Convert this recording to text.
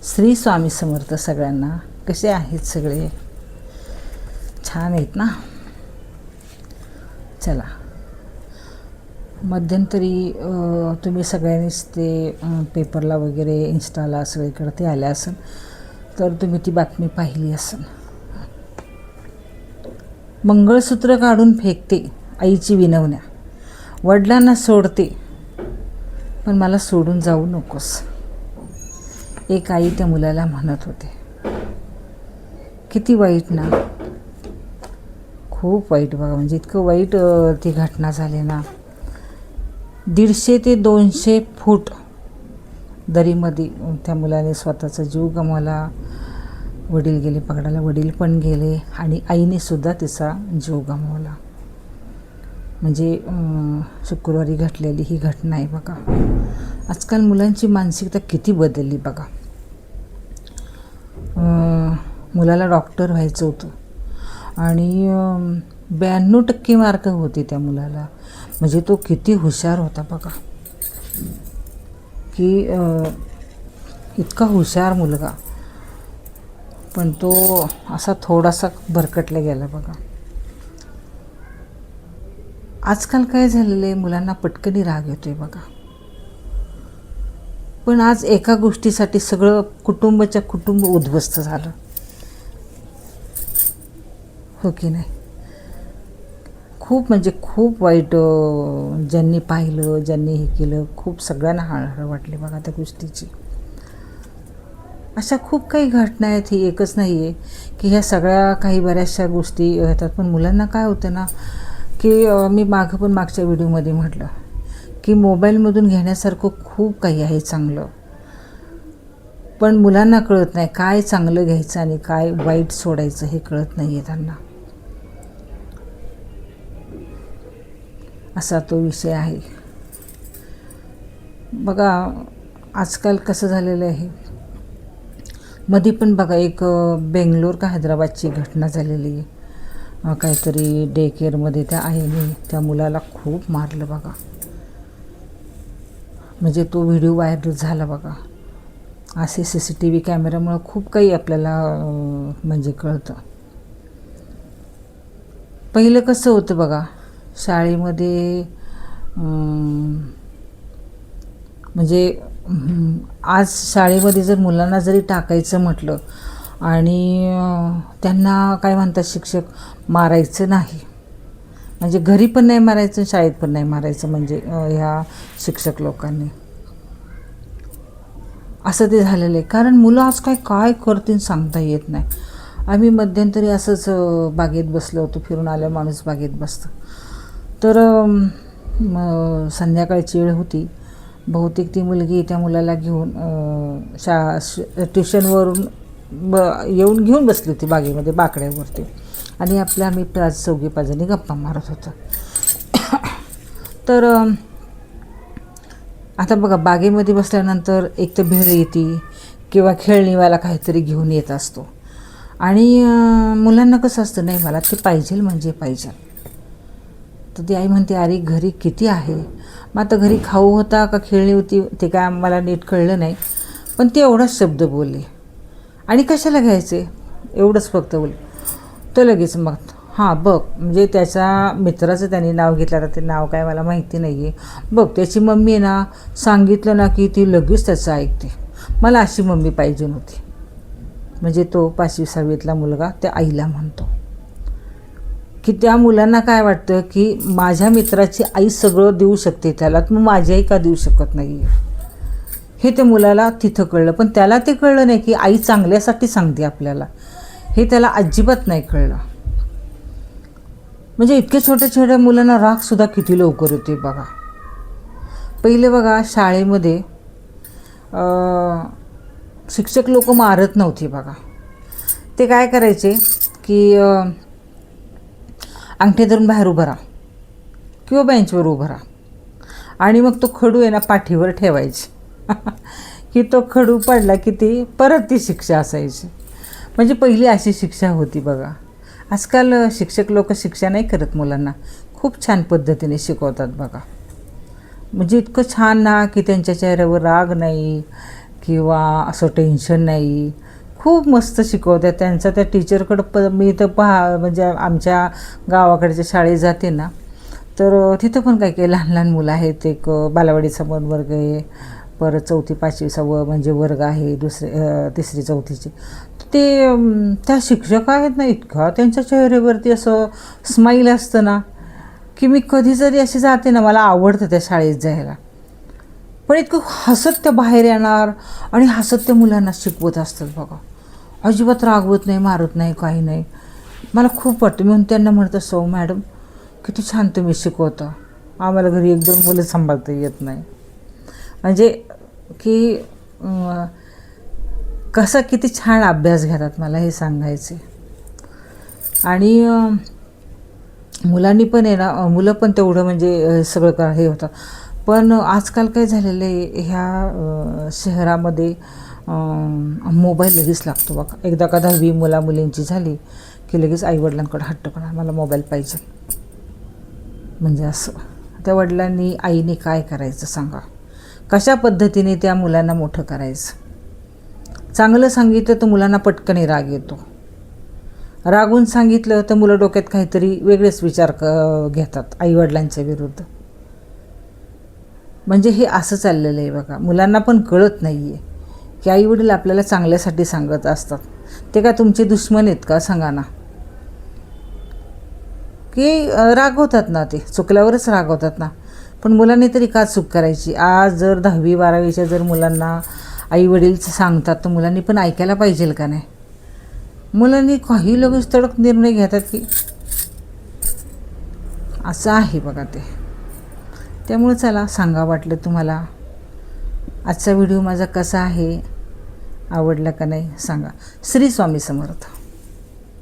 श्री स्वामी समर्थ सगळ्यांना. कसे आहेत सगळे? छान आहेत ना? चला, मध्यंतरी तुम्ही सगळ्यांनीच ते पेपरला वगैरे इंस्टाला सगळीकडे ते आले असेल तर तुम्ही ती बातमी पाहिली असेल. मंगळसूत्र काढून फेकते आईची विनवण्या, वडिलांना सोडते पण मला सोडून जाऊ नकोस, एक आई त्या मुलाला म्हणत होते. किती वाईट ना, खूप वाईट बघा. म्हणजे इतकं वाईट ती घटना झाली ना. 150 ते 200 फूट दरीमध्ये त्या मुलाने स्वतःचा जीव गमावला. वडील गेले पकडायला, वडील पण गेले आणि आईने सुद्धा तिचा जीव गमावला. म्हणजे शुक्रवारी घडलेली ही घटना आहे बघा. आजकाल मुलांची मानसिकता किती बदलली बघा. मुलाला डॉक्टर व्हायचं होतं आणि 92% मार्क होते त्या मुलाला. म्हणजे तो किती हुशार होता बघा, की इतका हुशार मुलगा, पण तो असा थोडासा भरकटला गेला बघा. आजकाल काय झालेलं आहे, मुलांना पटकनी राग येतोय बघा. पण आज एका गोष्टीसाठी सगळं कुटुंबाच्या कुटुंब उद्ध्वस्त झालं, हो की नाही? खूप म्हणजे खूप वाईट. ज्यांनी पाहिलं, ज्यांनी हे केलं, खूप सगळ्यांना हळहळ वाटली बघा त्या गोष्टीची. अशा खूप काही घटना आहेत, ही एकच नाही आहे की ह्या सगळ्या काही बऱ्याचशा गोष्टी येतात. पण मुलांना काय होतं ना, की मी मागच्या व्हिडिओमध्ये म्हटलं की मोबाईलमधून घेण्यासारखं खूप काही आहे चांगलं, पण मुलांना कळत नाही काय चांगलं घ्यायचं आणि काय वाईट सोडायचं, हे कळत नाही आहे त्यांना. असा तो विषय आहे बघा. आजकाल कसं झालेलं आहे, मध्ये पण बघा एक बेंगलोर का हैदराबादची घटना झालेली आहे. काहीतरी डे केअरमध्ये त्या आईने त्या मुलाला खूप मारलं बघा. म्हणजे तो व्हिडिओ व्हायरल झाला बघा. असे CCTV कॅमेऱ्यामुळं खूप काही आपल्याला म्हणजे कळतं. पहिलं कसं होतं बघा, शाळेमध्ये म्हणजे आज शाळेमध्ये जर मुलांना जरी टाकायचं म्हटलं आणि त्यांना काय म्हणतात शिक्षक, मारायचं नाही. म्हणजे घरी पण नाही मारायचं, शाळेत पण नाही मारायचं. म्हणजे ह्या शिक्षक लोकांनी असं ते झालेलं आहे. कारण मुलं आज काय करतील सांगता येत नाही. आम्ही मध्यंतरी असंच बागेत बसलो होतो, फिरून आलं माणूस बागेत बसतं, तर संध्याकाळची वेळ होती. बहुतेक ती मुलगी त्या मुलाला घेऊन ट्युशनवरून येऊन घेऊन बसली होती बागेमध्ये बाकड्यावरती, आणि आम्ही 4-5 जणी गप्पा मारत होतो. तर आता बघा, बागेमध्ये बसल्यानंतर एक तर भेळ येते किंवा खेळणीवाला काहीतरी घेऊन येत असतो, आणि मुलांना कसं असतं, नाही मला ते पाहिजे म्हणजे पाहिजे. तर ती आई म्हणते, अरे घरी किती आहे. मग आता घरी खाऊ होता का खेळणी होती ते काय मला नीट कळलं नाही, पण ते एवढाच शब्द बोलले आणि कशाला घ्यायचे एवढंच फक्त बोल. तर लगेच मग हां बघ, म्हणजे त्याच्या मित्राचं त्यांनी नाव घेतलं. आता ते नाव काय मला माहिती नाही आहे. बघ त्याची मम्मी आहे ना, सांगितलं ना की ती लगेच त्याचं ऐकते. मला अशी मम्मी पाहिजे नव्हती. म्हणजे तो 5वी-6वीतला मुलगा त्या आईला म्हणतो की त्या मुलांना काय वाटतं की माझ्या मित्राची आई सगळं देऊ शकते त्याला, मग माझी आई का देऊ शकत नाही, हे त्या मुलाला तिथं कळलं. पण त्याला ते कळलं नाही की आई चांगल्यासाठी सांगते आपल्याला, हे त्याला अजिबात नाही कळलं. म्हणजे इतक्या छोट्या छोट्या मुलांना रागसुद्धा किती लवकर होते बघा. पहिले बघा शाळेमध्ये शिक्षक लोक मारत नव्हते बघा. ते काय करायचे की अंगठे धरून बाहेर उभं राहा किंवा बेंचवर उभं राहा, आणि मग तो खडू आहे ना पाठीवर ठेवायचे की तो खडू पडला की ती परत ती शिक्षा असायची. म्हणजे पहिली अशी शिक्षा होती बघा. आजकाल शिक्षक लोक शिक्षा नाही करत मुलांना, खूप छान पद्धतीने शिकवतात बघा. म्हणजे इतकं छान ना की त्यांच्या चेहऱ्यावर राग नाही किंवा असं टेन्शन नाही. खूप मस्त शिकवतात. त्यांचा त्या टीचरकडं मी तर म्हणजे आमच्या गावाकडच्या शाळेत जाते ना, तर तिथं पण काही काही लहान लहान मुलं आहेत. एक बालवाडीचा वर्ग आहे, परत 4थी 5वीचा म्हणजे वर्ग आहे, तिसरी 4थीचे. ते त्या शिक्षक आहेत ना, इतका त्यांच्या चेहऱ्यावरती असं स्माईल असतं ना, की मी कधी जरी अशी जाते ना, मला आवडतं त्या शाळेत जायला. पण इतकं हसत त्या बाहेर येणार आणि हसत त्या मुलांना शिकवत असतात बघा. अजिबात रागवत नाही, मारत नाही, काही नाही. मला खूप वाटतं. मी त्यांना म्हणत असतो, मॅडम किती छान तुम्ही शिकवता, आम्हाला घरी 1-2 मुलं सांभाळता येत नाही. म्हणजे की कसा किती छान अभ्यास घेतात, मला हे सांगायचे. आणि मुलांनी पण आहे ना, मुलं पण तेवढं म्हणजे सगळं हे होतं. पण आजकाल काय झालेलं आहे, ह्या शहरामध्ये मोबाईल लगेच लागतो बघा. एकदा का 10वी मुलींची झाली की लगेच आईवडिलांकडे हट्ट करणार, मला मोबाईल पाहिजे. म्हणजे असं त्या वडिलांनी आईने काय करायचं सांगा, कशा पद्धतीने त्या मुलांना मोठं करायचं. चांगलं सांगितलं तर मुलांना पटकन राग येतो, रागून सांगितलं तर मुलं डोक्यात काहीतरी वेगळेच विचार घेतात आईवडिलांच्या विरुद्ध. म्हणजे हे असं चाललेलं आहे बघा. मुलांना पण कळत नाही आहे की आईवडील आपल्याला चांगल्यासाठी सांगत असतात. ते का तुमचे दुश्मन आहेत का, सांगा ना. की रागवतात ना, ते चुकल्यावरच रागवतात ना. पण मुलांनी तरी का चूक करायची. आज जर 10वी 12वीच्या जर मुलांना आईवडील सांगतात तर मुलांनी पण ऐकायला पाहिजे का नाही. मुलांनी काही लगेच तडक निर्णय घेतात की असं आहे बघा ते. त्यामुळे चला सांगा वाटलं तुम्हाला. आजचा व्हिडिओ माझा कसा आहे, आवडला का नाही सांगा. श्री स्वामी समर्थ.